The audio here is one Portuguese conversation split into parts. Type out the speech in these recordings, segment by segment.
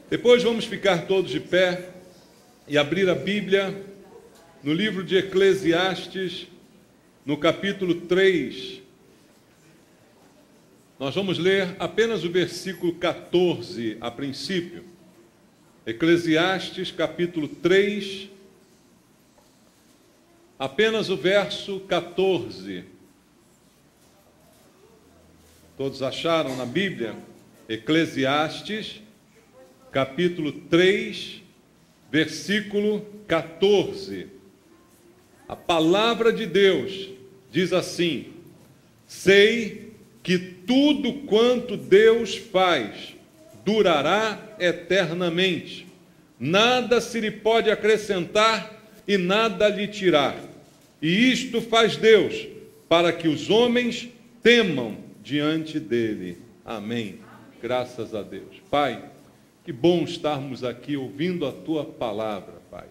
Depois vamos ficar todos de pé e abrir a Bíblia no livro de Eclesiastes, no capítulo 3. Nós vamos ler apenas o versículo 14 a princípio. Eclesiastes, capítulo 3, apenas o verso 14. Todos acharam na Bíblia? Eclesiastes, capítulo 3, versículo 14. A palavra de Deus diz assim: sei que tudo quanto Deus faz durará eternamente, nada se lhe pode acrescentar e nada lhe tirar. E isto faz Deus, para que os homens temam diante dele. Amém. Graças a Deus. Pai, que bom estarmos aqui ouvindo a Tua palavra, Pai.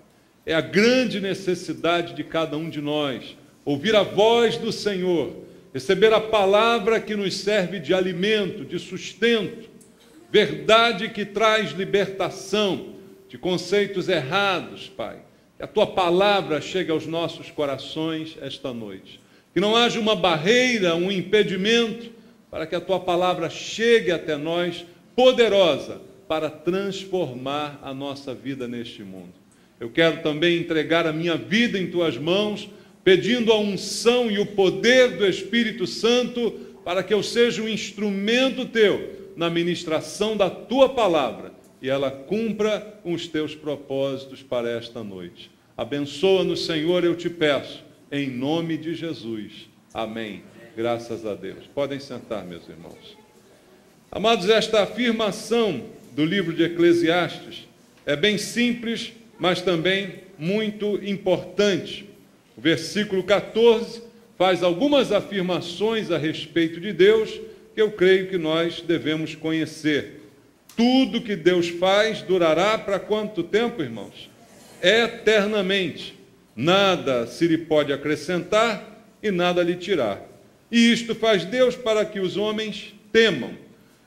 É a grande necessidade de cada um de nós, ouvir a voz do Senhor, receber a palavra que nos serve de alimento, de sustento, verdade que traz libertação de conceitos errados, Pai. Que a Tua palavra chegue aos nossos corações esta noite. Que não haja uma barreira, um impedimento, para que a Tua palavra chegue até nós, poderosa, para transformar a nossa vida neste mundo. Eu quero também entregar a minha vida em Tuas mãos, pedindo a unção e o poder do Espírito Santo, para que eu seja um instrumento Teu na ministração da Tua palavra, e ela cumpra com os Teus propósitos para esta noite. Abençoa-nos, Senhor, eu te peço, em nome de Jesus. Amém. Graças a Deus. Podem sentar, meus irmãos. Amados, esta afirmação do livro de Eclesiastes é bem simples, mas também muito importante. O versículo 14 faz algumas afirmações a respeito de Deus que eu creio que nós devemos conhecer. Tudo que Deus faz durará para quanto tempo, irmãos? Eternamente. Nada se lhe pode acrescentar e nada lhe tirar. E isto faz Deus para que os homens temam.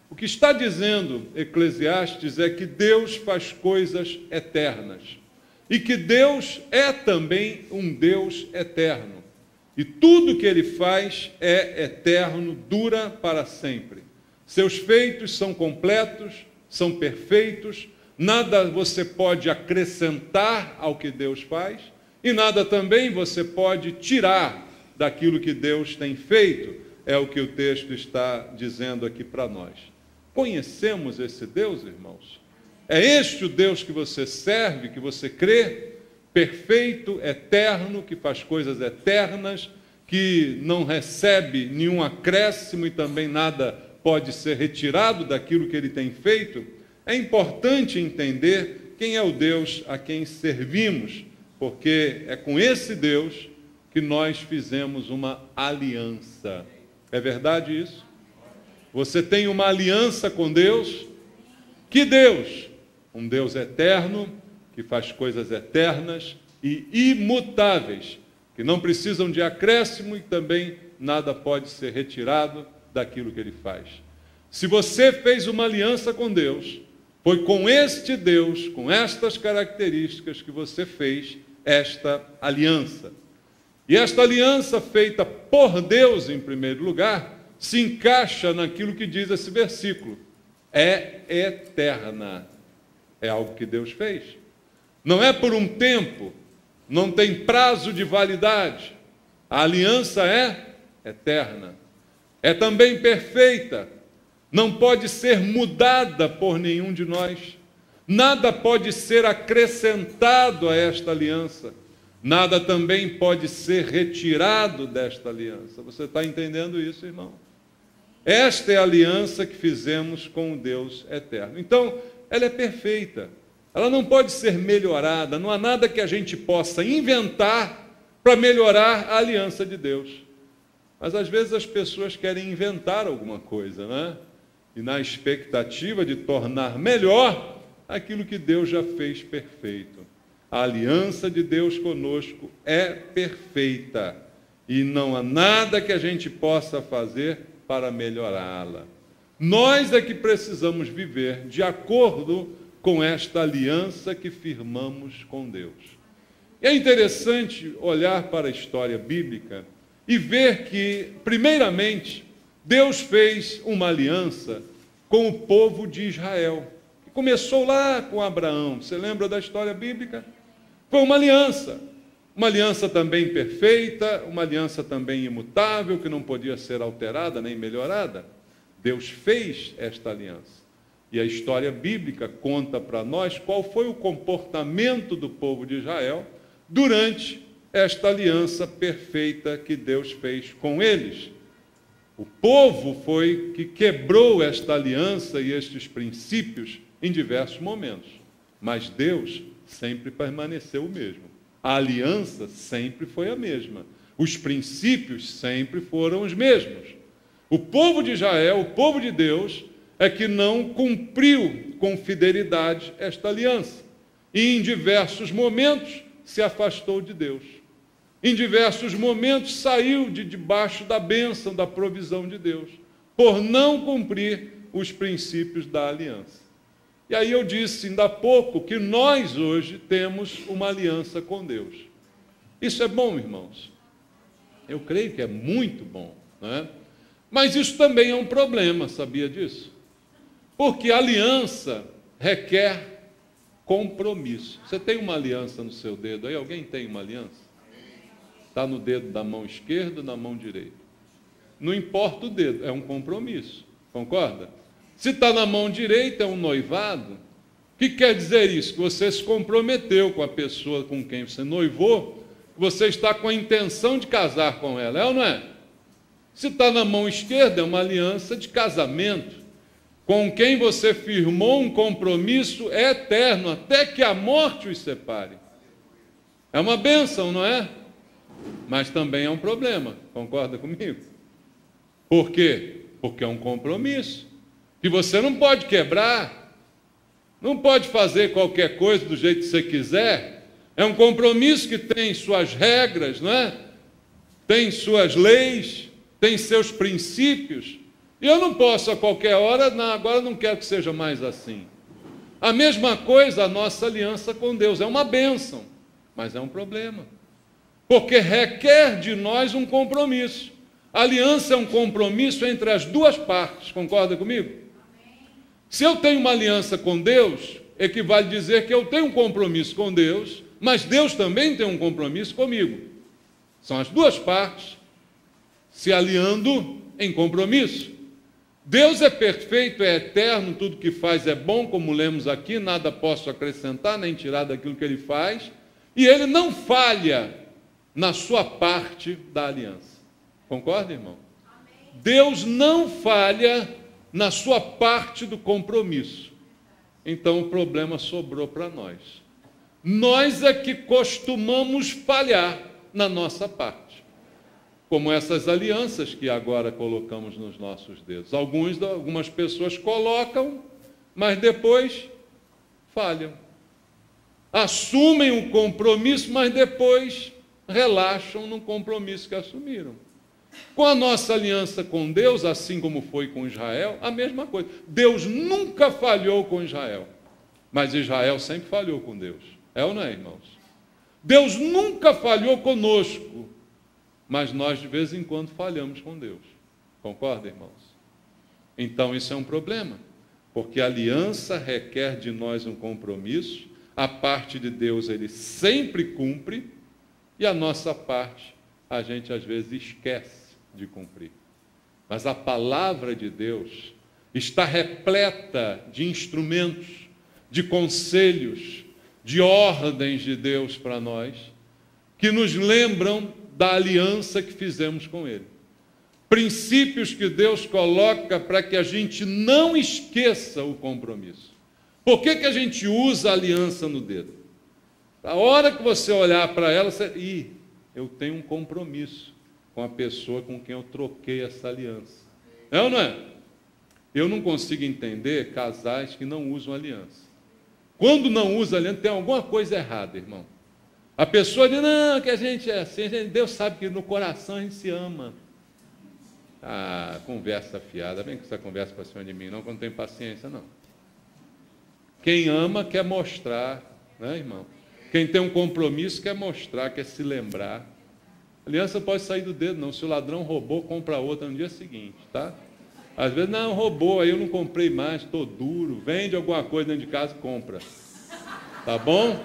O que está dizendo Eclesiastes é que Deus faz coisas eternas. E que Deus é também um Deus eterno. E tudo que Ele faz é eterno, dura para sempre. Seus feitos são completos, são perfeitos, nada você pode acrescentar ao que Deus faz, e nada também você pode tirar daquilo que Deus tem feito, é o que o texto está dizendo aqui para nós. Conhecemos esse Deus, irmãos? É este o Deus que você serve, que você crê? Perfeito, eterno, que faz coisas eternas, que não recebe nenhum acréscimo e também nada pode ser retirado daquilo que Ele tem feito? É importante entender quem é o Deus a quem servimos, porque é com esse Deus que nós fizemos uma aliança. É verdade isso? Você tem uma aliança com Deus? Que Deus? Um Deus eterno, que faz coisas eternas e imutáveis, que não precisam de acréscimo e também nada pode ser retirado daquilo que Ele faz. Se você fez uma aliança com Deus, foi com este Deus, com estas características que você fez esta aliança. E esta aliança feita por Deus, em primeiro lugar, se encaixa naquilo que diz esse versículo. É eterna. É algo que Deus fez. Não é por um tempo, não tem prazo de validade. A aliança é eterna. É também perfeita. Não pode ser mudada por nenhum de nós. Nada pode ser acrescentado a esta aliança. Nada também pode ser retirado desta aliança. Você está entendendo isso, irmão? Esta é a aliança que fizemos com o Deus eterno. Então, ela é perfeita. Ela não pode ser melhorada. Não há nada que a gente possa inventar para melhorar a aliança de Deus. Mas, às vezes, as pessoas querem inventar alguma coisa, né? E na expectativa de tornar melhor aquilo que Deus já fez perfeito. A aliança de Deus conosco é perfeita e não há nada que a gente possa fazer para melhorá-la. Nós é que precisamos viver de acordo com esta aliança que firmamos com Deus. É interessante olhar para a história bíblica e ver que, primeiramente, Deus fez uma aliança com o povo de Israel. Começou lá com Abraão. Você lembra da história bíblica? Foi uma aliança também perfeita, uma aliança também imutável, que não podia ser alterada nem melhorada. Deus fez esta aliança. E a história bíblica conta para nós qual foi o comportamento do povo de Israel durante esta aliança perfeita que Deus fez com eles. O povo foi que quebrou esta aliança e estes princípios em diversos momentos, mas Deus sempre permaneceu o mesmo. A aliança sempre foi a mesma. Os princípios sempre foram os mesmos. O povo de Israel, o povo de Deus, é que não cumpriu com fidelidade esta aliança. E em diversos momentos se afastou de Deus. Em diversos momentos saiu de debaixo da bênção, da provisão de Deus, por não cumprir os princípios da aliança. E aí eu disse ainda há pouco que nós hoje temos uma aliança com Deus. Isso é bom, irmãos? Eu creio que é muito bom, né? Mas isso também é um problema, sabia disso? Porque a aliança requer compromisso. Você tem uma aliança no seu dedo aí? Alguém tem uma aliança? Está no dedo da mão esquerda ou na mão direita? Não importa o dedo, é um compromisso. Concorda? Se está na mão direita, é um noivado. O que quer dizer isso? Que você se comprometeu com a pessoa com quem você noivou, que você está com a intenção de casar com ela, é ou não é? Se está na mão esquerda, é uma aliança de casamento, com quem você firmou um compromisso eterno, até que a morte os separe. É uma bênção, não é? Mas também é um problema, concorda comigo? Por quê? Porque é um compromisso, que você não pode quebrar, não pode fazer qualquer coisa do jeito que você quiser. É um compromisso que tem suas regras, não é? Tem suas leis, tem seus princípios, e eu não posso a qualquer hora, não, agora não quero que seja mais assim. A mesma coisa a nossa aliança com Deus, é uma bênção, mas é um problema, porque requer de nós um compromisso. A aliança é um compromisso entre as duas partes, concorda comigo? Se eu tenho uma aliança com Deus, equivale dizer que eu tenho um compromisso com Deus, mas Deus também tem um compromisso comigo. São as duas partes se aliando em compromisso. Deus é perfeito, é eterno, tudo que faz é bom, como lemos aqui, nada posso acrescentar nem tirar daquilo que Ele faz, e Ele não falha na sua parte da aliança. Concorda, irmão? Amém. Deus não falha na sua parte do compromisso. Então o problema sobrou para nós. Nós é que costumamos falhar na nossa parte. Como essas alianças que agora colocamos nos nossos dedos. Algumas pessoas colocam, mas depois falham. Assumem o compromisso, mas depois relaxam no compromisso que assumiram. Com a nossa aliança com Deus, assim como foi com Israel, a mesma coisa. Deus nunca falhou com Israel, mas Israel sempre falhou com Deus. É ou não é, irmãos? Deus nunca falhou conosco, mas nós de vez em quando falhamos com Deus. Concorda, irmãos? Então isso é um problema, porque a aliança requer de nós um compromisso, a parte de Deus Ele sempre cumpre, e a nossa parte a gente às vezes esquece de cumprir. Mas a palavra de Deus está repleta de instrumentos, de conselhos, de ordens de Deus para nós, que nos lembram da aliança que fizemos com Ele. Princípios que Deus coloca para que a gente não esqueça o compromisso. Por que a gente usa a aliança no dedo? A hora que você olhar para ela, você... eu tenho um compromisso com a pessoa com quem eu troquei essa aliança. É ou não é? Eu não consigo entender casais que não usam aliança. Quando não usa aliança, tem alguma coisa errada, irmão. A pessoa diz, não, que a gente é assim, Deus sabe que no coração a gente se ama. Ah, conversa fiada, vem com essa conversa para cima de mim, não, quando tem paciência, não. Quem ama quer mostrar, né, irmão? Quem tem um compromisso quer mostrar, quer se lembrar. A aliança pode sair do dedo, não. Se o ladrão roubou, compra outra no dia seguinte, tá? Às vezes, não, roubou, aí eu não comprei mais, estou duro. Vende alguma coisa dentro de casa e compra. Tá bom?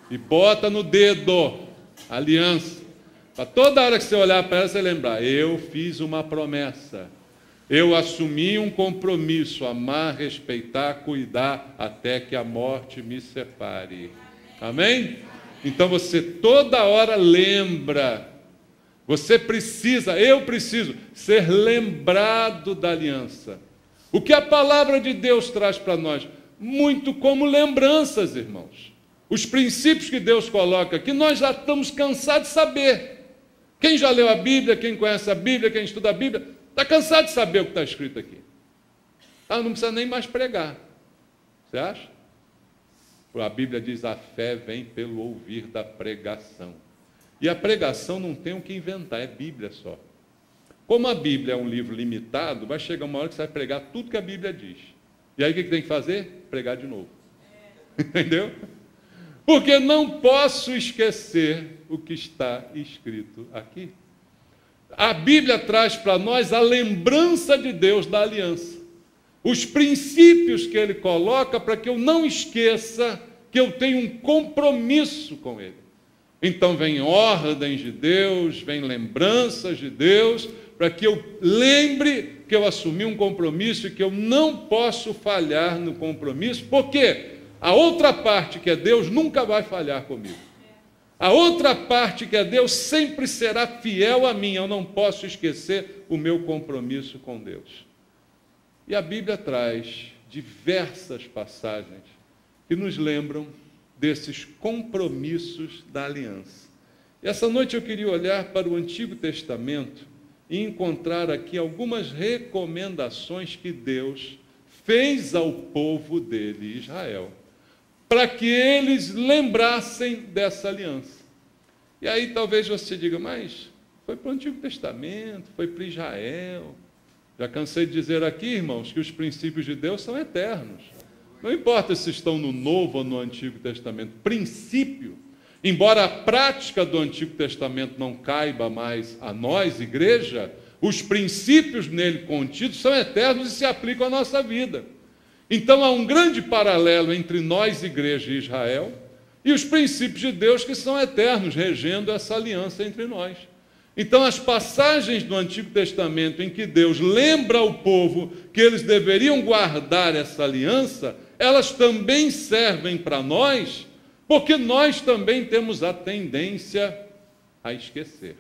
E bota no dedo a aliança. Para toda hora que você olhar para ela, você lembrar, eu fiz uma promessa. Eu assumi um compromisso, amar, respeitar, cuidar, até que a morte me separe. Amém? Então você toda hora lembra. Você precisa, eu preciso, ser lembrado da aliança. O que a palavra de Deus traz para nós? Muito como lembranças, irmãos. Os princípios que Deus coloca aqui, nós já estamos cansados de saber. Quem já leu a Bíblia, quem conhece a Bíblia, quem estuda a Bíblia, está cansado de saber o que está escrito aqui. Não precisa nem mais pregar. Você acha? A Bíblia diz, a fé vem pelo ouvir da pregação. E a pregação não tem o que inventar, é Bíblia só. Como a Bíblia é um livro limitado, vai chegar uma hora que você vai pregar tudo que a Bíblia diz. E aí o que tem que fazer? Pregar de novo. Entendeu? Porque não posso esquecer o que está escrito aqui. A Bíblia traz para nós a lembrança de Deus da aliança. Os princípios que Ele coloca para que eu não esqueça que eu tenho um compromisso com Ele. Então vem ordens de Deus, vem lembranças de Deus, para que eu lembre que eu assumi um compromisso e que eu não posso falhar no compromisso, porque a outra parte que é Deus nunca vai falhar comigo. A outra parte que é Deus sempre será fiel a mim, eu não posso esquecer o meu compromisso com Deus. E a Bíblia traz diversas passagens que nos lembram desses compromissos da aliança. E essa noite eu queria olhar para o Antigo Testamento e encontrar aqui algumas recomendações que Deus fez ao povo dele, Israel, para que eles lembrassem dessa aliança. E aí talvez você diga, mas foi para o Antigo Testamento, foi para Israel. Já cansei de dizer aqui, irmãos, que os princípios de Deus são eternos. Não importa se estão no Novo ou no Antigo Testamento. Princípio, embora a prática do Antigo Testamento não caiba mais a nós, igreja, os princípios nele contidos são eternos e se aplicam à nossa vida. Então há um grande paralelo entre nós, igreja e Israel, e os princípios de Deus que são eternos, regendo essa aliança entre nós. Então as passagens do Antigo Testamento em que Deus lembra ao povo que eles deveriam guardar essa aliança, elas também servem para nós, porque nós também temos a tendência a esquecer.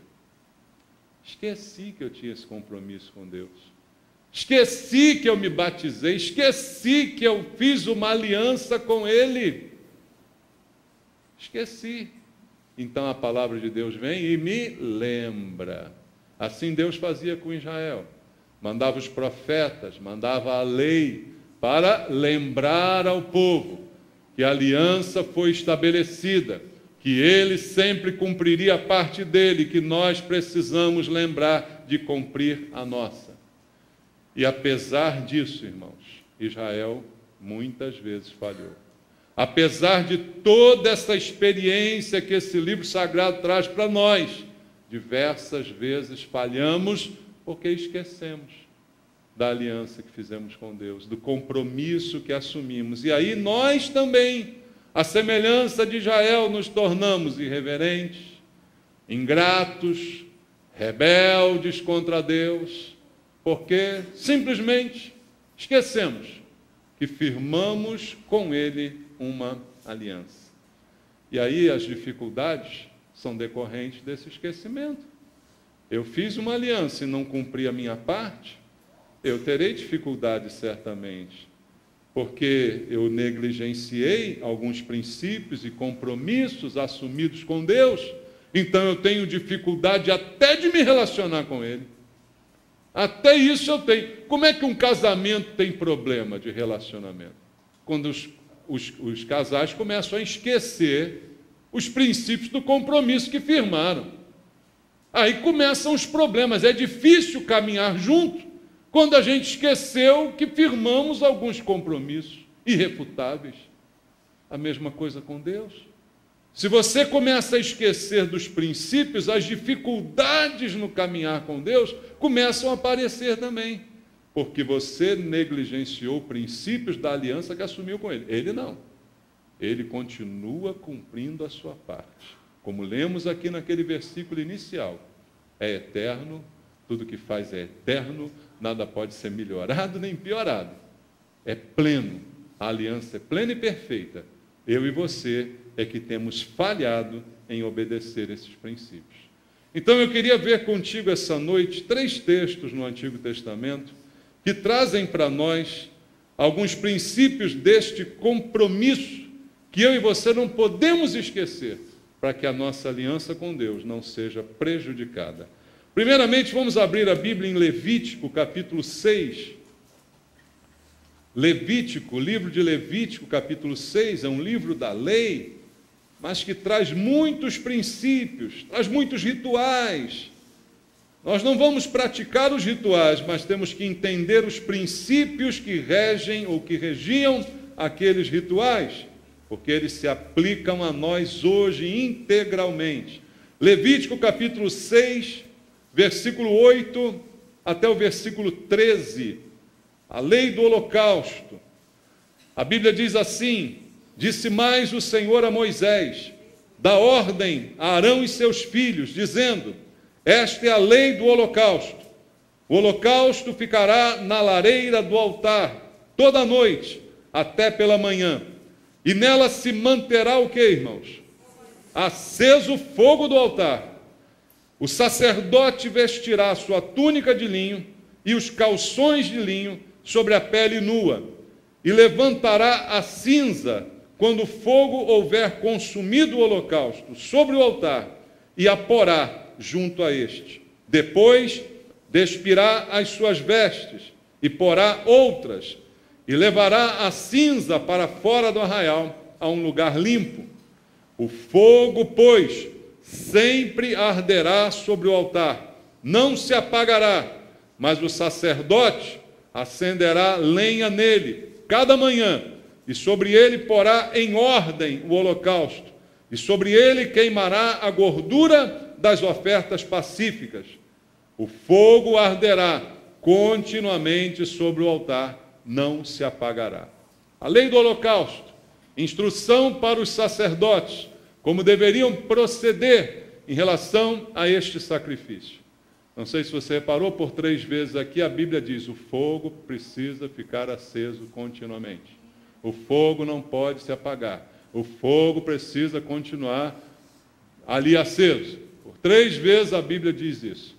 Esqueci que eu tinha esse compromisso com Deus. Esqueci que eu me batizei. Esqueci que eu fiz uma aliança com Ele. Esqueci. Então a palavra de Deus vem e me lembra. Assim Deus fazia com Israel. Mandava os profetas, mandava a lei para lembrar ao povo que a aliança foi estabelecida, que Ele sempre cumpriria a parte dele, que nós precisamos lembrar de cumprir a nossa. E apesar disso, irmãos, Israel muitas vezes falhou. Apesar de toda essa experiência que esse livro sagrado traz para nós, diversas vezes falhamos porque esquecemos da aliança que fizemos com Deus, do compromisso que assumimos. E aí nós também, à semelhança de Israel, nos tornamos irreverentes, ingratos, rebeldes contra Deus, porque simplesmente esquecemos que firmamos com Ele uma aliança. E aí as dificuldades são decorrentes desse esquecimento. Eu fiz uma aliança e não cumpri a minha parte, eu terei dificuldades certamente, porque eu negligenciei alguns princípios e compromissos assumidos com Deus, então eu tenho dificuldade até de me relacionar com Ele. Até isso eu tenho. Como é que um casamento tem problema de relacionamento? Quando os casais começam a esquecer os princípios do compromisso que firmaram. Aí começam os problemas. É difícil caminhar junto quando a gente esqueceu que firmamos alguns compromissos irrefutáveis. a mesma coisa com Deus. Se você começa a esquecer dos princípios, as dificuldades no caminhar com Deus começam a aparecer também, porque você negligenciou princípios da aliança que assumiu com Ele. Ele não. Ele continua cumprindo a sua parte. Como lemos aqui naquele versículo inicial, é eterno, tudo que faz é eterno, nada pode ser melhorado nem piorado. É pleno, a aliança é plena e perfeita. Eu e você é que temos falhado em obedecer esses princípios. Então eu queria ver contigo essa noite 3 textos no Antigo Testamento que trazem para nós alguns princípios deste compromisso que eu e você não podemos esquecer para que a nossa aliança com Deus não seja prejudicada. Primeiramente, vamos abrir a Bíblia em Levítico, capítulo 6. Levítico, o livro de Levítico, capítulo 6, é um livro da lei, mas que traz muitos princípios, traz muitos rituais. Nós não vamos praticar os rituais, mas temos que entender os princípios que regem ou que regiam aqueles rituais, porque eles se aplicam a nós hoje integralmente. Levítico capítulo 6, versículo 8 até o versículo 13, a lei do holocausto. A Bíblia diz assim: disse mais o Senhor a Moisés: dá ordem a Arão e seus filhos, dizendo: esta é a lei do holocausto. O holocausto ficará na lareira do altar toda a noite, até pela manhã. E nela se manterá o que, irmãos? Aceso o fogo do altar. O sacerdote vestirá a sua túnica de linho e os calções de linho sobre a pele nua, e levantará a cinza quando o fogo houver consumido o holocausto sobre o altar, e a porá junto a este. Depois despirá as suas vestes e porá outras, e levará a cinza para fora do arraial, a um lugar limpo. O fogo, pois, sempre arderá sobre o altar, não se apagará, mas o sacerdote acenderá lenha nele cada manhã, e sobre ele porá em ordem o holocausto, e sobre ele queimará a gordura das ofertas pacíficas. O fogo arderá continuamente sobre o altar, não se apagará. A lei do holocausto, instrução para os sacerdotes, como deveriam proceder em relação a este sacrifício. Não sei se você reparou, por 3 vezes aqui a Bíblia diz: o fogo precisa ficar aceso continuamente. O fogo não pode se apagar. O fogo precisa continuar ali aceso. Por 3 vezes a Bíblia diz isso.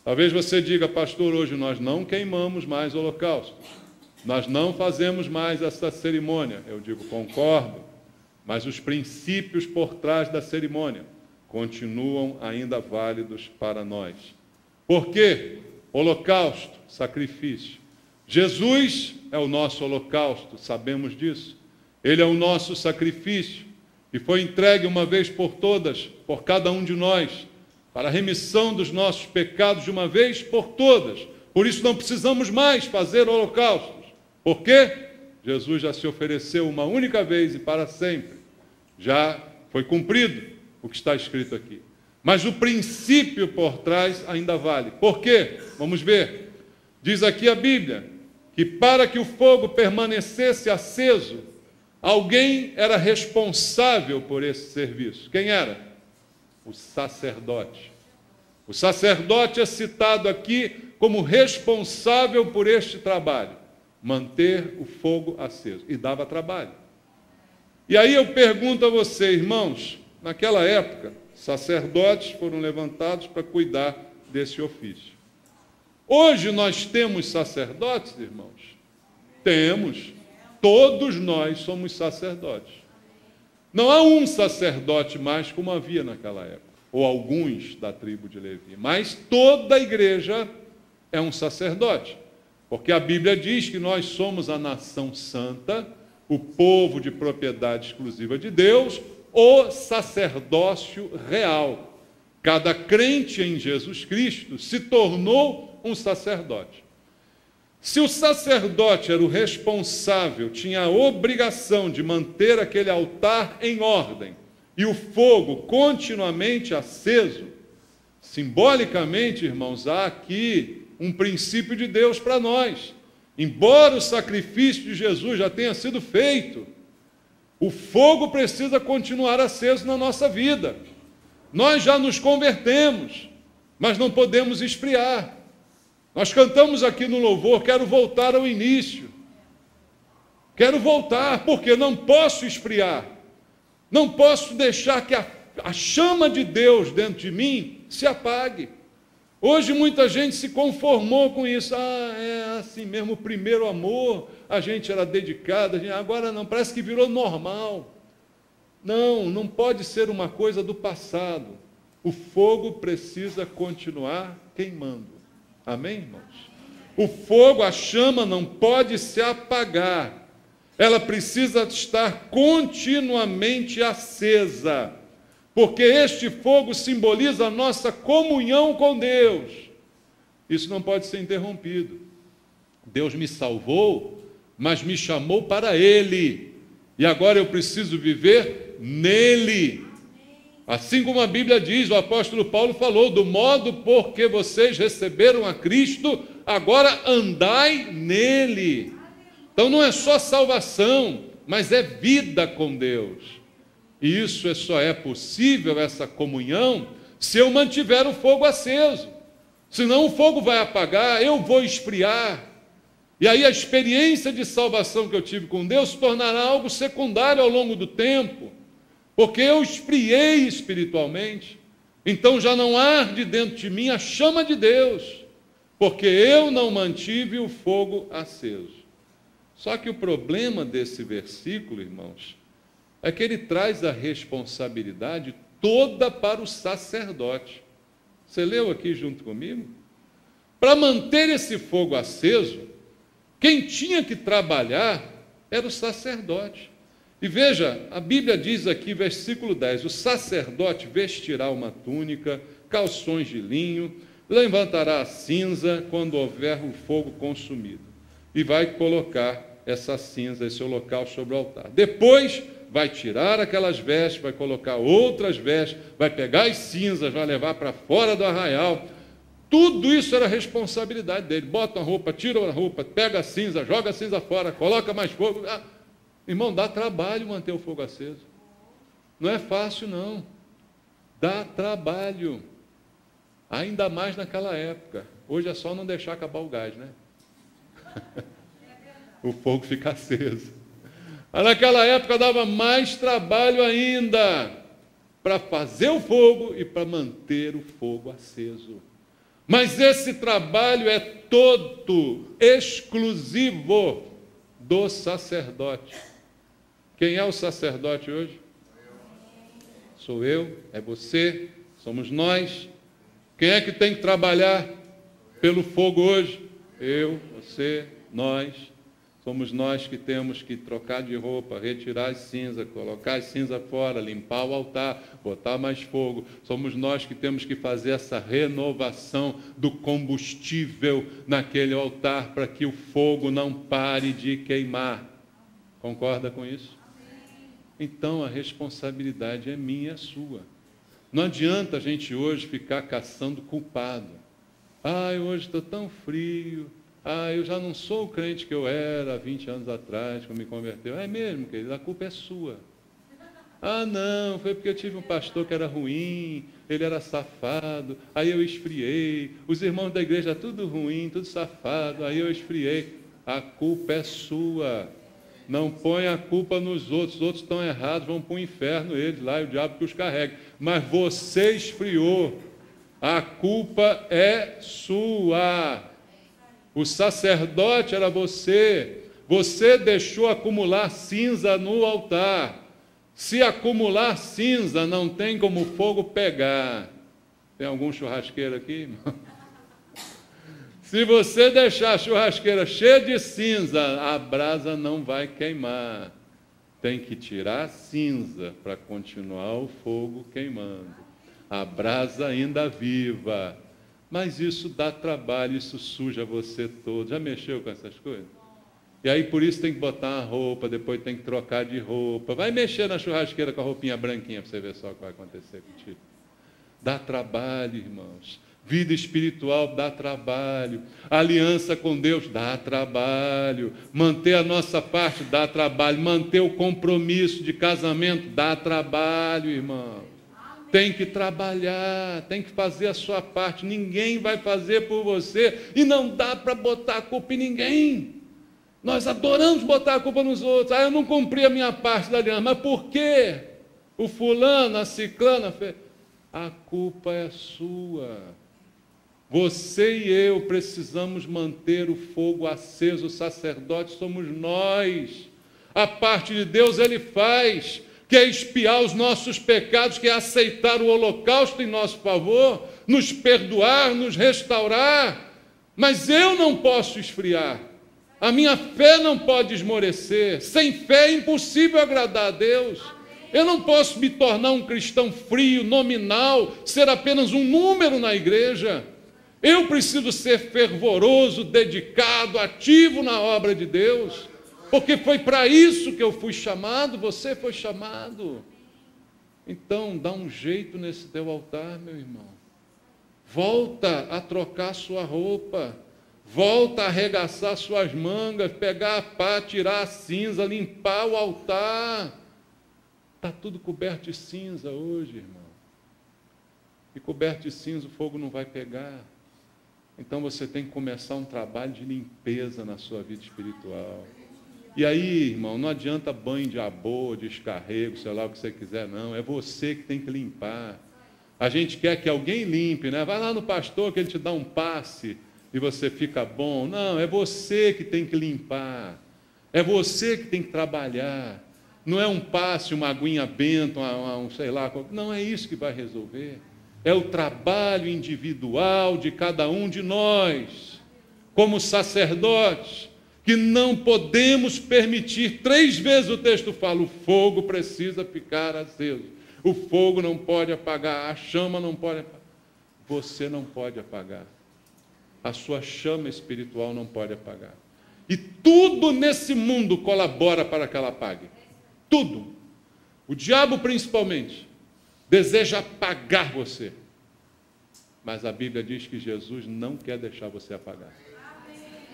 Talvez você diga: pastor, hoje nós não queimamos mais holocaustos. Nós não fazemos mais essa cerimônia. Eu digo: concordo, mas os princípios por trás da cerimônia continuam ainda válidos para nós. Por quê? Holocausto, sacrifício. Jesus é o nosso holocausto, sabemos disso. Ele é o nosso sacrifício, que foi entregue uma vez por todas, por cada um de nós, para a remissão dos nossos pecados de uma vez por todas. Por isso não precisamos mais fazer holocaustos. Por quê? Jesus já se ofereceu uma única vez e para sempre. Já foi cumprido o que está escrito aqui. Mas o princípio por trás ainda vale. Por quê? Vamos ver. Diz aqui a Bíblia que para que o fogo permanecesse aceso, alguém era responsável por esse serviço. Quem era? O sacerdote. O sacerdote é citado aqui como responsável por este trabalho, manter o fogo aceso. E dava trabalho. E aí eu pergunto a você, irmãos, naquela época, sacerdotes foram levantados para cuidar desse ofício. Hoje nós temos sacerdotes, irmãos? Temos. Todos nós somos sacerdotes. Não há um sacerdote mais como havia naquela época, ou alguns da tribo de Levi, mas toda a igreja é um sacerdote, porque a Bíblia diz que nós somos a nação santa, o povo de propriedade exclusiva de Deus, o sacerdócio real. Cada crente em Jesus Cristo se tornou um sacerdote. Se o sacerdote era o responsável, tinha a obrigação de manter aquele altar em ordem e o fogo continuamente aceso, simbolicamente, irmãos, há aqui um princípio de Deus para nós. Embora o sacrifício de Jesus já tenha sido feito, o fogo precisa continuar aceso na nossa vida. Nós já nos convertemos, mas não podemos esfriar. Nós cantamos aqui no louvor, quero voltar ao início. Quero voltar, porque não posso esfriar. Não posso deixar que a chama de Deus dentro de mim se apague. Hoje muita gente se conformou com isso. É assim mesmo, o primeiro amor, a gente era dedicado, agora não, parece que virou normal. Não, não pode ser uma coisa do passado. O fogo precisa continuar queimando. Amém, irmãos? O fogo, a chama não pode se apagar. Ela precisa estar continuamente acesa, porque este fogo simboliza a nossa comunhão com Deus. Isso não pode ser interrompido. Deus me salvou, mas me chamou para Ele, e agora eu preciso viver nele. Assim como a Bíblia diz, o apóstolo Paulo falou, do modo por que vocês receberam a Cristo, agora andai nele. Então não é só salvação, mas é vida com Deus. E isso só é possível, essa comunhão, se eu mantiver o fogo aceso. Senão o fogo vai apagar, eu vou esfriar. E aí a experiência de salvação que eu tive com Deus se tornará algo secundário ao longo do tempo, porque eu esfriei espiritualmente. Então já não arde dentro de mim a chama de Deus, porque eu não mantive o fogo aceso. Só que o problema desse versículo, irmãos, é que ele traz a responsabilidade toda para o sacerdote. Você leu aqui junto comigo? Para manter esse fogo aceso, quem tinha que trabalhar era o sacerdote. E veja, a Bíblia diz aqui, versículo 10, o sacerdote vestirá uma túnica, calções de linho, levantará a cinza quando houver o fogo consumido, e vai colocar essa cinza, esse holocausto sobre o altar. Depois vai tirar aquelas vestes, vai colocar outras vestes, vai pegar as cinzas, vai levar para fora do arraial. Tudo isso era responsabilidade dele. Bota a roupa, tira a roupa, pega a cinza, joga a cinza fora, coloca mais fogo. Irmão, dá trabalho manter o fogo aceso. Não é fácil, não. Dá trabalho. Ainda mais naquela época. Hoje é só não deixar acabar o gás, né? O fogo fica aceso. Mas naquela época dava mais trabalho ainda para fazer o fogo e para manter o fogo aceso. Mas esse trabalho é todo exclusivo do sacerdote. Quem é o sacerdote hoje? Sou eu, é você, somos nós. Quem é que tem que trabalhar pelo fogo hoje? Eu, você, nós. Somos nós que temos que trocar de roupa, retirar as cinzas, colocar as cinzas fora, limpar o altar, botar mais fogo. Somos nós que temos que fazer essa renovação do combustível naquele altar para que o fogo não pare de queimar. Concorda com isso? Então a responsabilidade é minha, é sua. Não adianta a gente hoje ficar caçando culpado. Hoje estou tão frio. Eu já não sou o crente que eu era há 20 anos atrás, quando me converteu. É mesmo, querido, a culpa é sua. Não, foi porque eu tive um pastor que era ruim, ele era safado, aí eu esfriei. Os irmãos da igreja, tudo ruim, tudo safado, aí eu esfriei. A culpa é sua. Não põe a culpa nos outros. Os outros estão errados, vão para o inferno eles lá, e o diabo que os carrega. Mas você esfriou. A culpa é sua. O sacerdote era você. Você deixou acumular cinza no altar. Se acumular cinza, não tem como o fogo pegar. Tem algum churrasqueiro aqui, irmão? Se você deixar a churrasqueira cheia de cinza, a brasa não vai queimar. Tem que tirar a cinza para continuar o fogo queimando. A brasa ainda viva. Mas isso dá trabalho, isso suja você todo. Já mexeu com essas coisas? E aí por isso tem que botar uma roupa, depois tem que trocar de roupa. Vai mexer na churrasqueira com a roupinha branquinha para você ver só o que vai acontecer contigo. Dá trabalho, irmãos. Vida espiritual dá trabalho. Aliança com Deus dá trabalho. Manter a nossa parte dá trabalho. Manter o compromisso de casamento dá trabalho, irmão. Tem que trabalhar, tem que fazer a sua parte. Ninguém vai fazer por você e não dá para botar a culpa em ninguém. Nós adoramos botar a culpa nos outros. Eu não cumpri a minha parte da aliança. Mas por quê? O fulano, a ciclana fez. A culpa é sua. Você e eu precisamos manter o fogo aceso. O sacerdote somos nós. A parte de Deus Ele faz, que é expiar os nossos pecados, que é aceitar o holocausto em nosso favor, nos perdoar, nos restaurar. Mas eu não posso esfriar. A minha fé não pode esmorecer. Sem fé é impossível agradar a Deus. Eu não posso me tornar um cristão frio, nominal, ser apenas um número na igreja. Eu preciso ser fervoroso, dedicado, ativo na obra de Deus, porque foi para isso que eu fui chamado, você foi chamado. Então, dá um jeito nesse teu altar, meu irmão. Volta a trocar sua roupa. Volta a arregaçar suas mangas, pegar a pá, tirar a cinza, limpar o altar. Está tudo coberto de cinza hoje, irmão. E coberto de cinza o fogo não vai pegar. Então você tem que começar um trabalho de limpeza na sua vida espiritual. E aí, irmão, não adianta banho de abô, de escarrego, sei lá o que você quiser, não. É você que tem que limpar. A gente quer que alguém limpe, né? Vai lá no pastor que ele te dá um passe e você fica bom. Não, é você que tem que limpar. É você que tem que trabalhar. Não é um passe, uma aguinha benta, sei lá. Não é isso que vai resolver. É o trabalho individual de cada um de nós, como sacerdotes, que não podemos permitir. 3 vezes o texto fala, o fogo precisa ficar aceso. O fogo não pode apagar, a chama não pode apagar. Você não pode apagar. A sua chama espiritual não pode apagar. E tudo nesse mundo colabora para que ela apague. Tudo. O diabo, principalmente, deseja apagar você. Mas a Bíblia diz que Jesus não quer deixar você apagar.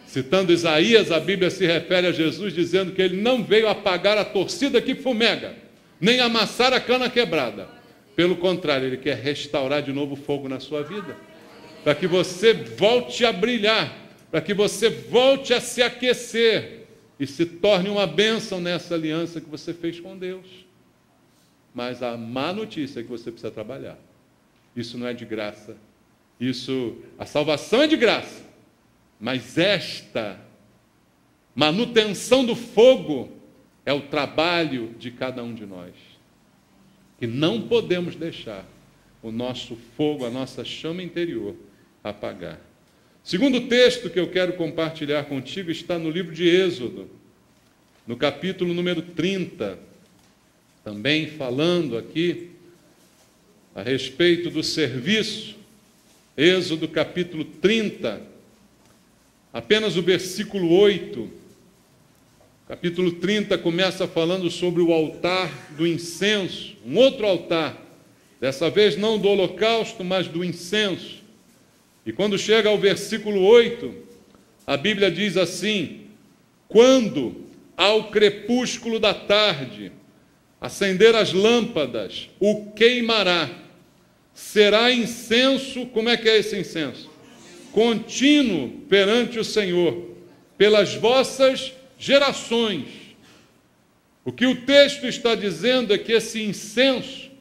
Citando Isaías, a Bíblia se refere a Jesus dizendo que ele não veio apagar a torcida que fumega, nem amassar a cana quebrada. Pelo contrário, ele quer restaurar de novo o fogo na sua vida, para que você volte a brilhar, para que você volte a se aquecer e se torne uma bênção nessa aliança que você fez com Deus. Mas a má notícia é que você precisa trabalhar. Isso não é de graça. A salvação é de graça. Mas esta manutenção do fogo é o trabalho de cada um de nós. E não podemos deixar o nosso fogo, a nossa chama interior apagar. Segundo texto que eu quero compartilhar contigo está no livro de Êxodo, no capítulo número 30, também falando aqui a respeito do serviço. Êxodo capítulo 30, apenas o versículo 8. Capítulo 30 começa falando sobre o altar do incenso, um outro altar, dessa vez não do holocausto, mas do incenso. E quando chega ao versículo 8, a Bíblia diz assim: quando ao crepúsculo da tarde acender as lâmpadas, o queimará. Será incenso, como é que é esse incenso? Contínuo perante o Senhor, pelas vossas gerações. O que o texto está dizendo é que esse incenso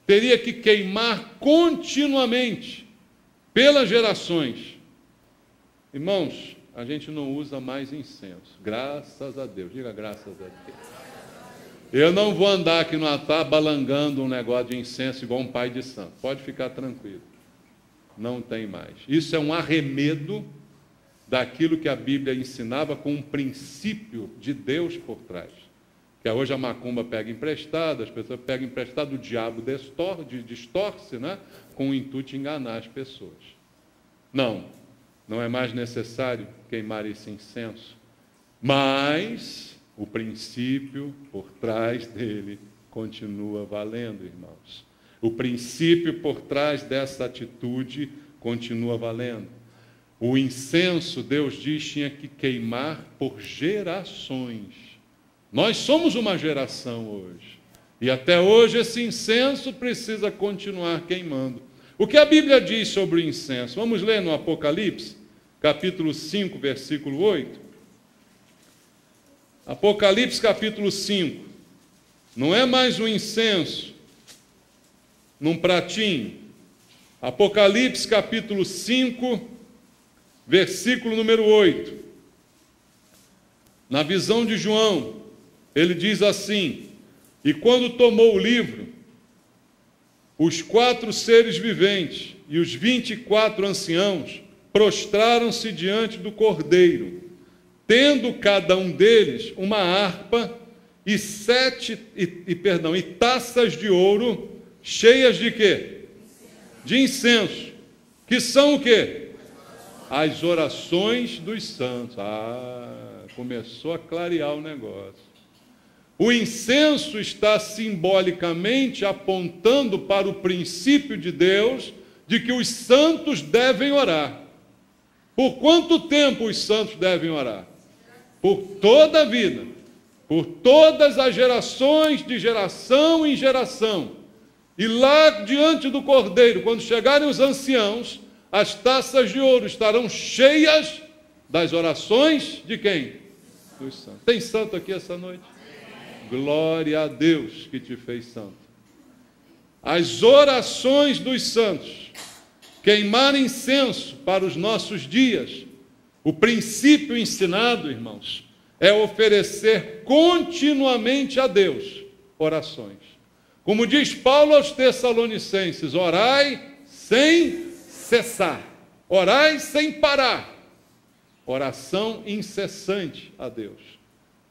teria que queimar continuamente, pelas gerações. Irmãos, a gente não usa mais incenso, graças a Deus, diga graças a Deus. Eu não vou andar aqui no altar balangando um negócio de incenso igual um pai de santo, pode ficar tranquilo, não tem mais. Isso é um arremedo daquilo que a Bíblia ensinava com um princípio de Deus por trás. Que hoje a macumba pega emprestado, as pessoas pegam emprestado, o diabo distorce, né? Com o intuito de enganar as pessoas. Não é mais necessário queimar esse incenso. Mas o princípio por trás dele continua valendo, irmãos. O princípio por trás dessa atitude continua valendo. O incenso, Deus diz, tinha que queimar por gerações. Nós somos uma geração hoje. E até hoje esse incenso precisa continuar queimando. O que a Bíblia diz sobre o incenso? Vamos ler no Apocalipse, capítulo 5, versículo 8. Apocalipse, capítulo 5. Não é mais um incenso num pratinho. Apocalipse, capítulo 5, versículo número 8. Na visão de João, ele diz assim: e quando tomou o livro, os 4 seres viventes e os 24 anciãos prostraram-se diante do Cordeiro, tendo cada um deles uma harpa e taças de ouro cheias de quê? De incenso, que são o quê? As orações dos santos. Começou a clarear o negócio. O incenso está simbolicamente apontando para o princípio de Deus de que os santos devem orar. Por quanto tempo os santos devem orar? Por toda a vida, por todas as gerações, de geração em geração. E lá diante do Cordeiro, quando chegarem os anciãos, as taças de ouro estarão cheias das orações de quem? Dos santos. Tem santo aqui essa noite? Glória a Deus que te fez santo. As orações dos santos, queimar incenso para os nossos dias. O princípio ensinado, irmãos, é oferecer continuamente a Deus orações. Como diz Paulo aos Tessalonicenses, orai sem cessar, orai sem parar. Oração incessante a Deus.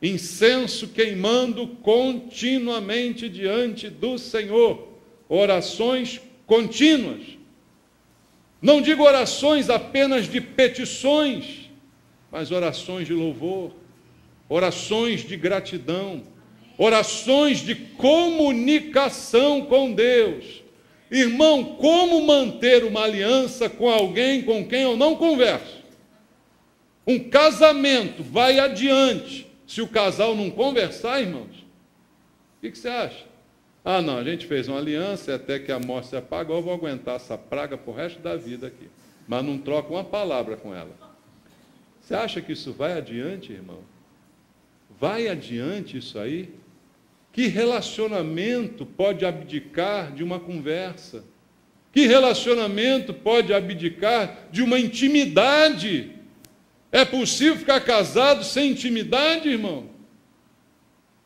Incenso queimando continuamente diante do Senhor. Orações contínuas. Não digo orações apenas de petições, mas orações de louvor, orações de gratidão, orações de comunicação com Deus. Irmão, como manter uma aliança com alguém com quem eu não converso? Um casamento vai adiante se o casal não conversar, irmãos? O que você acha? Não, a gente fez uma aliança e até que a morte se apagou, eu vou aguentar essa praga pro resto da vida aqui. Mas não troca uma palavra com ela. Você acha que isso vai adiante, irmão? Vai adiante isso aí? Que relacionamento pode abdicar de uma conversa? Que relacionamento pode abdicar de uma intimidade? É possível ficar casado sem intimidade, irmão?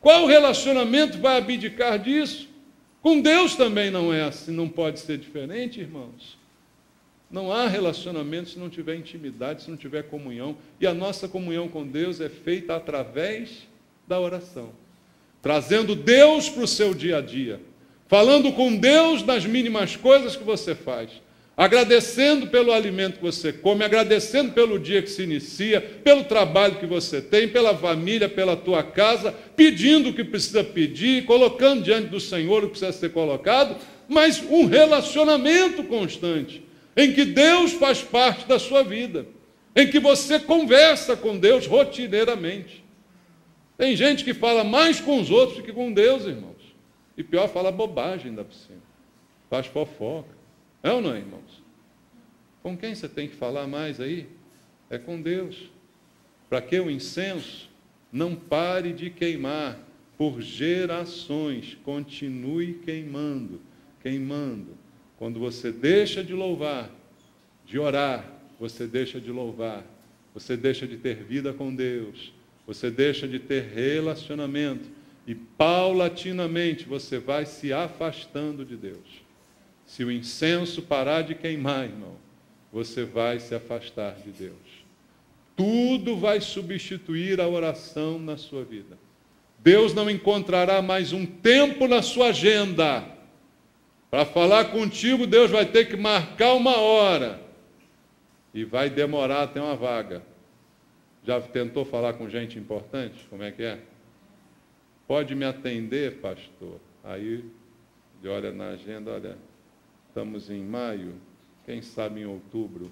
Qual relacionamento vai abdicar disso? Com Deus também não é assim, não pode ser diferente, irmãos. Não há relacionamento se não tiver intimidade, se não tiver comunhão. E a nossa comunhão com Deus é feita através da oração. Trazendo Deus para o seu dia a dia. Falando com Deus nas mínimas coisas que você faz. Agradecendo pelo alimento que você come, agradecendo pelo dia que se inicia, pelo trabalho que você tem, pela família, pela tua casa, pedindo o que precisa pedir, colocando diante do Senhor o que precisa ser colocado, mas um relacionamento constante, em que Deus faz parte da sua vida, em que você conversa com Deus rotineiramente. Tem gente que fala mais com os outros do que com Deus, irmãos. E pior, fala bobagem ainda por cima. Faz fofoca. É ou não, irmãos? Com quem você tem que falar mais aí? É com Deus. Para que o incenso não pare de queimar por gerações, continue queimando, queimando. Quando você deixa de louvar, de orar, você deixa de louvar, você deixa de ter vida com Deus, você deixa de ter relacionamento e paulatinamente você vai se afastando de Deus. Se o incenso parar de queimar, irmão, você vai se afastar de Deus. Tudo vai substituir a oração na sua vida. Deus não encontrará mais um tempo na sua agenda. Para falar contigo, Deus vai ter que marcar uma hora. e vai demorar até uma vaga. Já tentou falar com gente importante? Como é que é? Pode me atender, pastor? Aí ele olha na agenda, olha, estamos em maio, quem sabe em outubro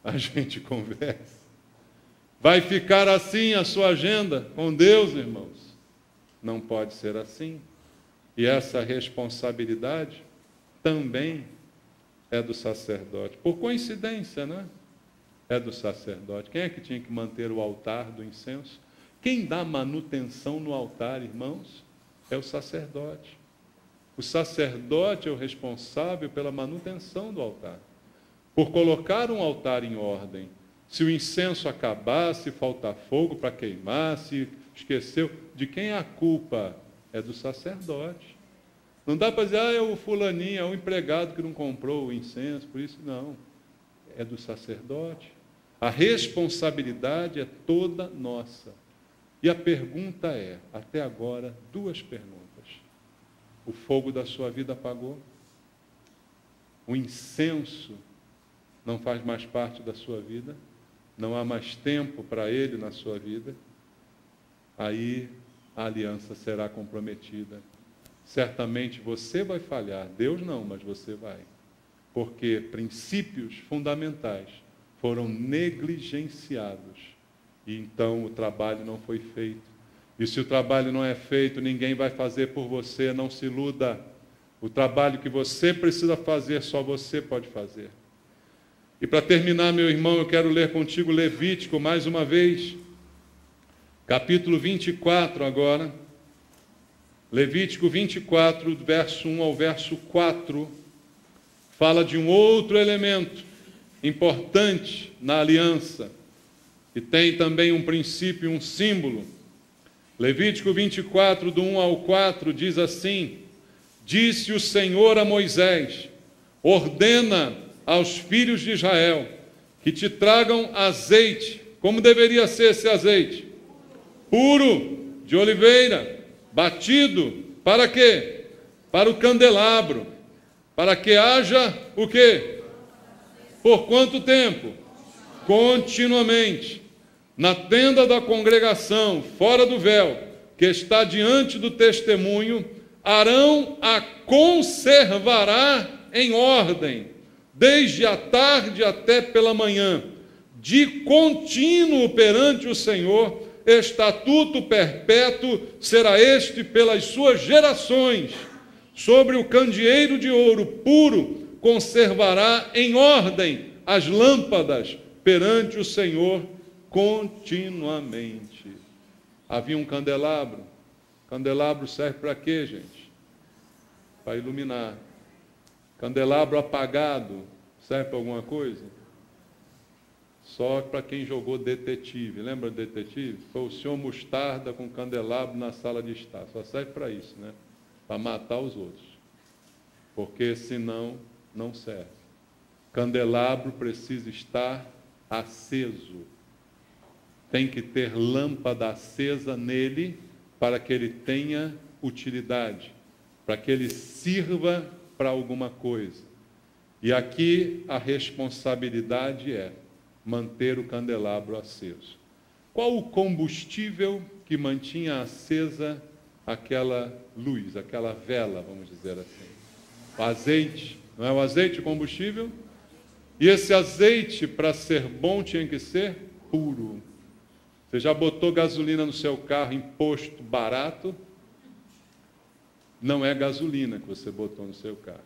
a gente conversa. Vai ficar assim a sua agenda com Deus, irmãos? Não pode ser assim. E essa responsabilidade também é do sacerdote. Por coincidência, não é? É do sacerdote. Quem é que tinha que manter o altar do incenso? Quem dá manutenção no altar, irmãos? É o sacerdote. O sacerdote é o responsável pela manutenção do altar. Por colocar um altar em ordem. Se o incenso acabar, se faltar fogo para queimar, se esqueceu, de quem é a culpa? É do sacerdote. Não dá para dizer, é o fulaninho, é o empregado que não comprou o incenso, por isso não. É do sacerdote. A responsabilidade é toda nossa. E a pergunta é, até agora, duas perguntas. O fogo da sua vida apagou? O incenso não faz mais parte da sua vida? Não há mais tempo para ele na sua vida? Aí a aliança será comprometida. Certamente você vai falhar, Deus não, mas você vai. Porque princípios fundamentais foram negligenciados. E então o trabalho não foi feito. E se o trabalho não é feito, ninguém vai fazer por você, não se iluda. O trabalho que você precisa fazer, só você pode fazer. E para terminar, meu irmão, eu quero ler contigo Levítico mais uma vez. Capítulo 24 agora. Levítico 24, do verso 1 ao verso 4, fala de um outro elemento importante na aliança, e tem também um princípio, um símbolo. Levítico 24, do 1 ao 4, diz assim: Disse o Senhor a Moisés, ordena aos filhos de Israel que te tragam azeite. Como deveria ser esse azeite? Puro, de oliveira, batido, para quê? Para o candelabro, para que haja o quê? Por quanto tempo? Continuamente. Na tenda da congregação, fora do véu, que está diante do testemunho, Arão a conservará em ordem, desde a tarde até pela manhã, de contínuo perante o Senhor. Estatuto perpétuo será este pelas suas gerações. Sobre o candeeiro de ouro puro conservará em ordem as lâmpadas perante o Senhor continuamente. Havia um candelabro. Candelabro serve para quê, gente? Para iluminar. Candelabro apagado serve para alguma coisa? Só para quem jogou detetive. Lembra do detetive? Foi o senhor Mostarda com candelabro na sala de estar. Só serve para isso, né? Para matar os outros. Porque senão não serve. Candelabro precisa estar aceso. Tem que ter lâmpada acesa nele para que ele tenha utilidade, para que ele sirva para alguma coisa. E aqui a responsabilidade é manter o candelabro aceso. Qual o combustível que mantinha acesa aquela luz, aquela vela, vamos dizer assim? O azeite. Não é o azeite o combustível? E esse azeite, para ser bom, tinha que ser puro. Você já botou gasolina no seu carro em posto barato? Não é gasolina que você botou no seu carro.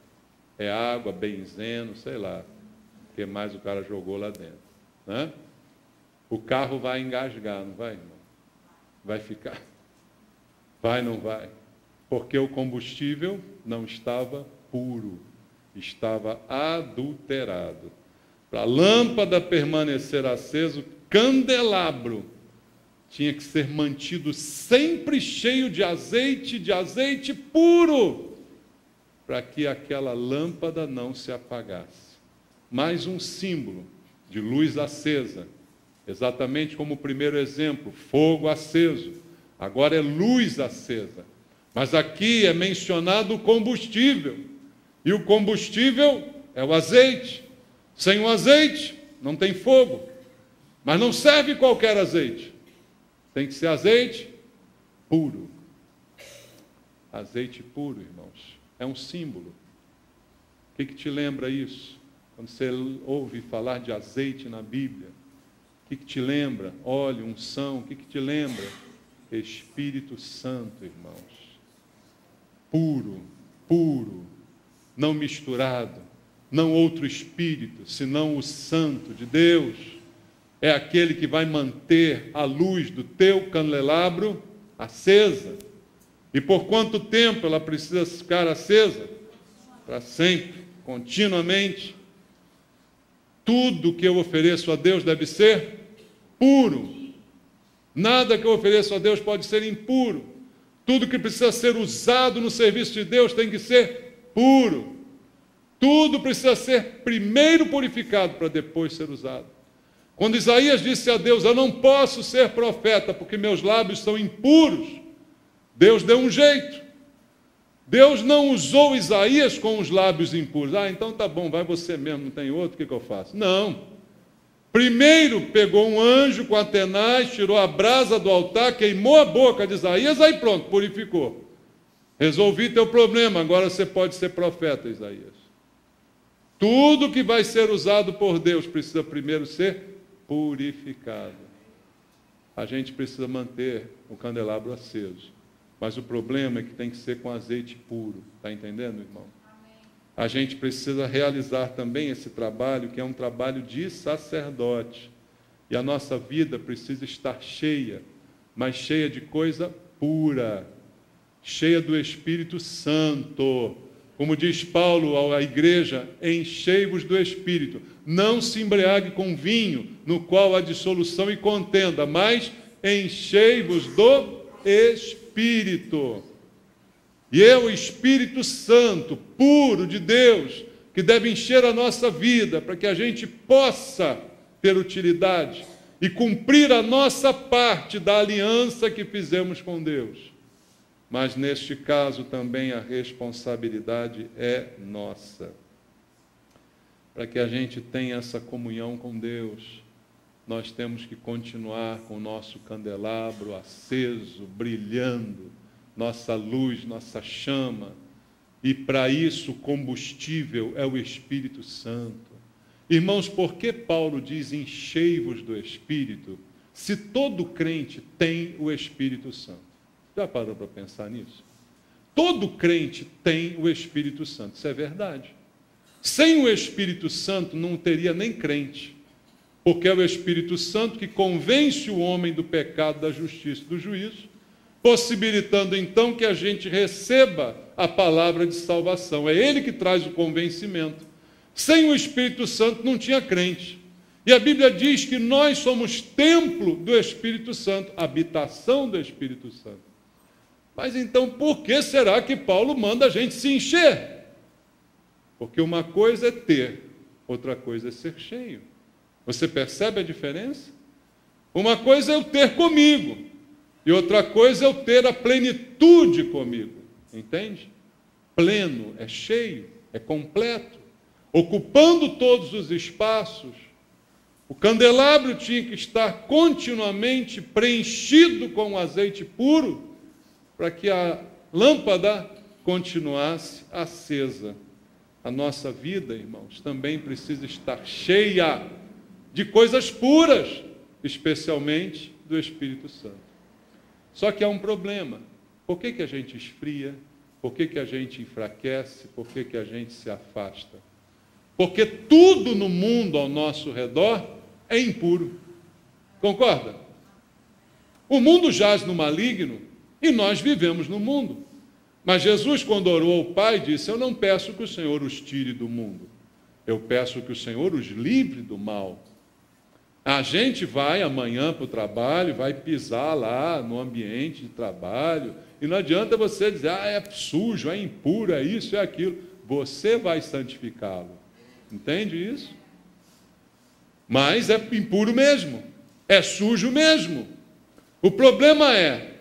É água, benzeno, sei lá. O que mais o cara jogou lá dentro. Né? O carro vai engasgar, não vai, irmão? Vai ficar. Vai, não vai? Porque o combustível não estava puro. Estava adulterado. Para a lâmpada permanecer acesa, o candelabro tinha que ser mantido sempre cheio de azeite puro, para que aquela lâmpada não se apagasse. Mais um símbolo de luz acesa, exatamente como o primeiro exemplo, fogo aceso. Agora é luz acesa. Mas aqui é mencionado o combustível. E o combustível é o azeite. Sem o azeite, não tem fogo. Mas não serve qualquer azeite. Tem que ser azeite puro. Azeite puro, irmãos, é um símbolo. O que te lembra isso? Quando você ouve falar de azeite na Bíblia, o que te lembra? Óleo, unção, o que te lembra? Espírito Santo, irmãos. Puro, puro, não misturado, não outro espírito, senão o Santo de Deus. É aquele que vai manter a luz do teu candelabro acesa. E por quanto tempo ela precisa ficar acesa? Para sempre, continuamente. Tudo que eu ofereço a Deus deve ser puro. Nada que eu ofereço a Deus pode ser impuro. Tudo que precisa ser usado no serviço de Deus tem que ser puro. Tudo precisa ser primeiro purificado para depois ser usado. Quando Isaías disse a Deus, eu não posso ser profeta porque meus lábios são impuros, Deus deu um jeito. Deus não usou Isaías com os lábios impuros. Então tá bom, vai você mesmo, não tem outro, o que eu faço? Não. Primeiro pegou um anjo com a tenaz, tirou a brasa do altar, queimou a boca de Isaías, aí pronto, purificou. Resolvi teu problema, agora você pode ser profeta, Isaías. Tudo que vai ser usado por Deus precisa primeiro ser purificado. A gente precisa manter o candelabro aceso. Mas o problema é que tem que ser com azeite puro. Está entendendo, irmão? Amém. A gente precisa realizar também esse trabalho, que é um trabalho de sacerdote. E a nossa vida precisa estar cheia, mas cheia de coisa pura, cheia do Espírito Santo. Como diz Paulo à igreja, enchei-vos do Espírito. Não se embriague com vinho, no qual há dissolução e contenda, mas enchei-vos do Espírito. E é o Espírito Santo, puro de Deus, que deve encher a nossa vida, para que a gente possa ter utilidade e cumprir a nossa parte da aliança que fizemos com Deus. Mas neste caso também a responsabilidade é nossa. Para que a gente tenha essa comunhão com Deus, nós temos que continuar com o nosso candelabro aceso, brilhando, nossa luz, nossa chama. E para isso o combustível é o Espírito Santo. Irmãos, por que Paulo diz enchei-vos do Espírito, se todo crente tem o Espírito Santo? Já parou para pensar nisso? Todo crente tem o Espírito Santo, isso é verdade. Sem o Espírito Santo não teria nem crente, porque é o Espírito Santo que convence o homem do pecado, da justiça e do juízo, possibilitando então que a gente receba a palavra de salvação. É ele que traz o convencimento. Sem o Espírito Santo não tinha crente. E a Bíblia diz que nós somos templo do Espírito Santo, habitação do Espírito Santo. Mas então, por que será que Paulo manda a gente se encher? Porque uma coisa é ter, outra coisa é ser cheio. Você percebe a diferença? Uma coisa é eu ter comigo, e outra coisa é eu ter a plenitude comigo. Entende? Pleno, é cheio, é completo, ocupando todos os espaços. O candelabro tinha que estar continuamente preenchido com azeite puro, para que a lâmpada continuasse acesa. A nossa vida, irmãos, também precisa estar cheia de coisas puras, especialmente do Espírito Santo. Só que há um problema. Por que a gente esfria? Por que a gente enfraquece? Por que a gente se afasta? Porque tudo no mundo ao nosso redor é impuro. Concorda? O mundo jaz no maligno, e nós vivemos no mundo. Mas Jesus, quando orou ao Pai, disse, eu não peço que o Senhor os tire do mundo. Eu peço que o Senhor os livre do mal. A gente vai amanhã para o trabalho, vai pisar lá no ambiente de trabalho, e não adianta você dizer, é sujo, é impuro, é isso, é aquilo. Você vai santificá-lo. Entende isso? Mas é impuro mesmo. É sujo mesmo. O problema é,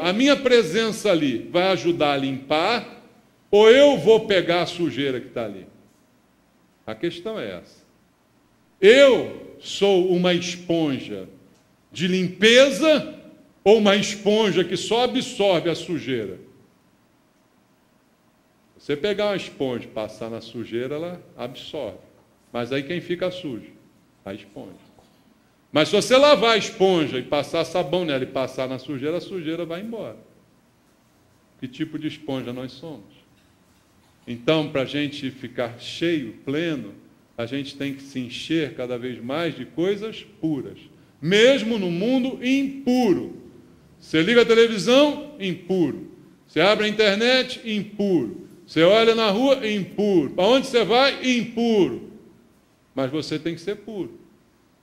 a minha presença ali vai ajudar a limpar, ou eu vou pegar a sujeira que está ali? A questão é essa. Eu sou uma esponja de limpeza ou uma esponja que só absorve a sujeira? Você pegar uma esponja e passar na sujeira, ela absorve. Mas aí quem fica sujo? A esponja. Mas se você lavar a esponja e passar sabão nela e passar na sujeira, a sujeira vai embora. Que tipo de esponja nós somos? Então, para a gente ficar cheio, pleno, a gente tem que se encher cada vez mais de coisas puras. Mesmo no mundo impuro. Você liga a televisão, impuro. Você abre a internet, impuro. Você olha na rua, impuro. Para onde você vai, impuro. Mas você tem que ser puro.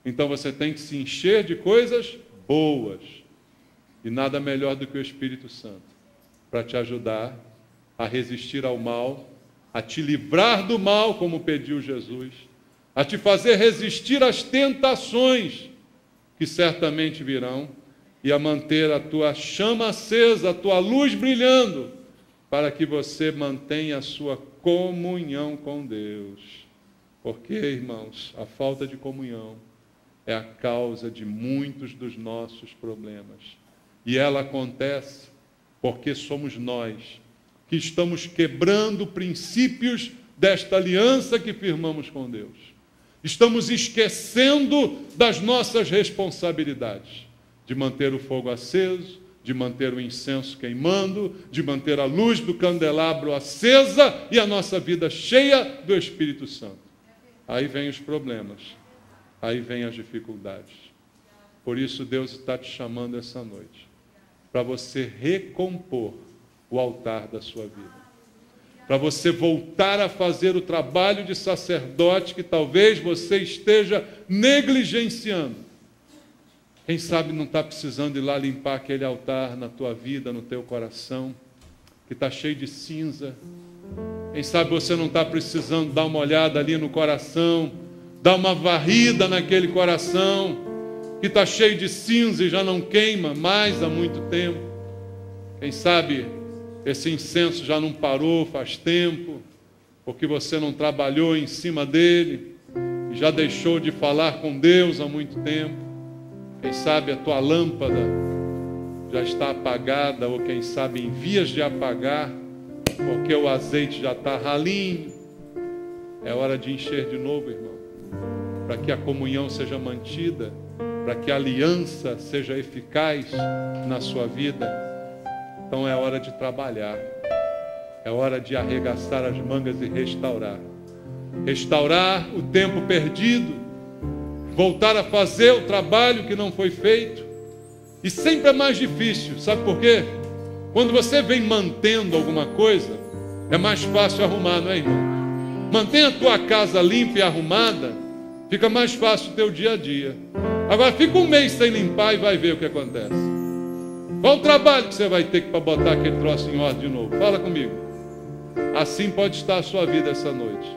Então você tem que se encher de coisas boas. E nada melhor do que o Espírito Santo para te ajudar a resistir ao mal, a te livrar do mal, como pediu Jesus, a te fazer resistir às tentações que certamente virão e a manter a tua chama acesa, a tua luz brilhando, para que você mantenha a sua comunhão com Deus. Porque, irmãos, a falta de comunhão é a causa de muitos dos nossos problemas. E ela acontece porque somos nós que estamos quebrando princípios desta aliança que firmamos com Deus. Estamos esquecendo das nossas responsabilidades, de manter o fogo aceso, de manter o incenso queimando, de manter a luz do candelabro acesa e a nossa vida cheia do Espírito Santo. Aí vem os problemas, aí vem as dificuldades. Por isso Deus está te chamando essa noite, para você recompor o altar da sua vida. Para você voltar a fazer o trabalho de sacerdote que talvez você esteja negligenciando. Quem sabe não está precisando ir lá limpar aquele altar na tua vida, no teu coração, que está cheio de cinza. Quem sabe você não está precisando dar uma olhada ali no coração, dar uma varrida naquele coração, que está cheio de cinza e já não queima mais há muito tempo. Quem sabe esse incenso já não parou faz tempo, porque você não trabalhou em cima dele, e já deixou de falar com Deus há muito tempo. Quem sabe a tua lâmpada já está apagada, ou quem sabe em vias de apagar, porque o azeite já está ralinho. É hora de encher de novo, irmão, para que a comunhão seja mantida, para que a aliança seja eficaz na sua vida. Então é hora de trabalhar, é hora de arregaçar as mangas e restaurar. Restaurar o tempo perdido, voltar a fazer o trabalho que não foi feito. E sempre é mais difícil, sabe por quê? Quando você vem mantendo alguma coisa, é mais fácil arrumar, não é, irmão? Mantenha a tua casa limpa e arrumada, fica mais fácil o teu dia a dia. Agora fica um mês sem limpar e vai ver o que acontece. Qual o trabalho que você vai ter para botar aquele troço em ordem de novo? Fala comigo. Assim pode estar a sua vida essa noite.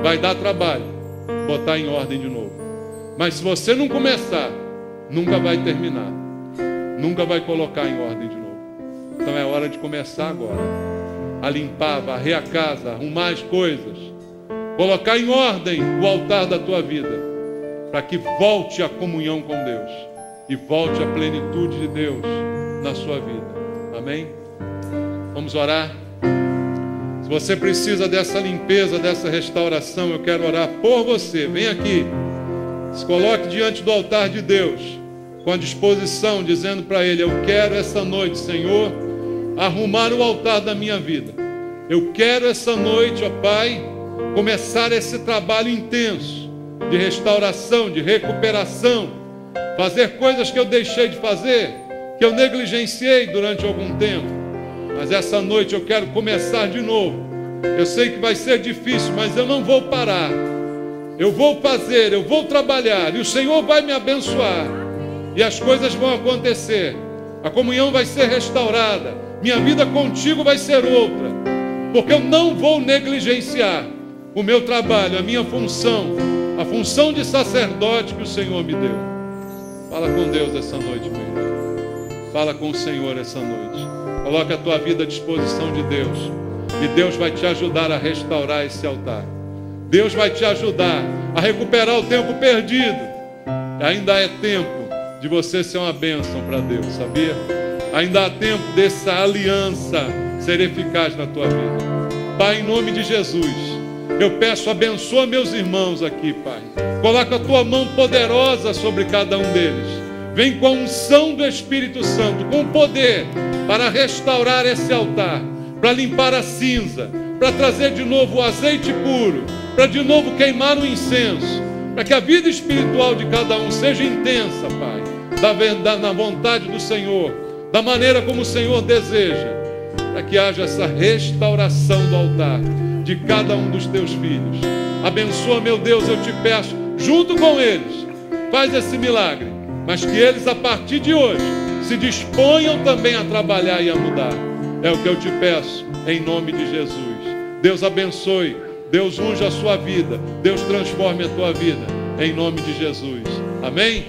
Vai dar trabalho botar em ordem de novo. Mas se você não começar, nunca vai terminar. Nunca vai colocar em ordem de novo. Então é hora de começar agora. A limpar, varrer a casa, arrumar as coisas. Colocar em ordem o altar da tua vida. Para que volte a comunhão com Deus. E volte a plenitude de Deus na sua vida. Amém? Vamos orar? Se você precisa dessa limpeza, dessa restauração, eu quero orar por você. Vem aqui. Se coloque diante do altar de Deus, com a disposição, dizendo para Ele: eu quero essa noite, Senhor, arrumar o altar da minha vida. Eu quero essa noite, ó Pai, começar esse trabalho intenso de restauração, de recuperação, fazer coisas que eu deixei de fazer, que eu negligenciei durante algum tempo. Mas essa noite eu quero começar de novo. Eu sei que vai ser difícil, mas eu não vou parar. Eu vou fazer, eu vou trabalhar, e o Senhor vai me abençoar, e as coisas vão acontecer, a comunhão vai ser restaurada, minha vida contigo vai ser outra, porque eu não vou negligenciar o meu trabalho, a minha função, a função de sacerdote que o Senhor me deu. Fala com Deus essa noite, meu irmão. Fala com o Senhor essa noite. Coloca a tua vida à disposição de Deus, e Deus vai te ajudar a restaurar esse altar. Deus vai te ajudar a recuperar o tempo perdido. Ainda é tempo de você ser uma bênção para Deus, sabia? Ainda há tempo dessa aliança ser eficaz na tua vida. Pai, em nome de Jesus, eu peço, abençoa meus irmãos aqui, Pai. Coloca a tua mão poderosa sobre cada um deles. Vem com a unção do Espírito Santo, com poder, para restaurar esse altar, para limpar a cinza, para trazer de novo o azeite puro, para de novo queimar o incenso, para que a vida espiritual de cada um seja intensa, Pai, na vontade do Senhor, da maneira como o Senhor deseja, para que haja essa restauração do altar de cada um dos teus filhos. Abençoa, meu Deus, eu te peço, junto com eles, faz esse milagre, mas que eles, a partir de hoje, se disponham também a trabalhar e a mudar. É o que eu te peço, em nome de Jesus. Deus abençoe, Deus unja a sua vida, Deus transforme a tua vida, em nome de Jesus. Amém?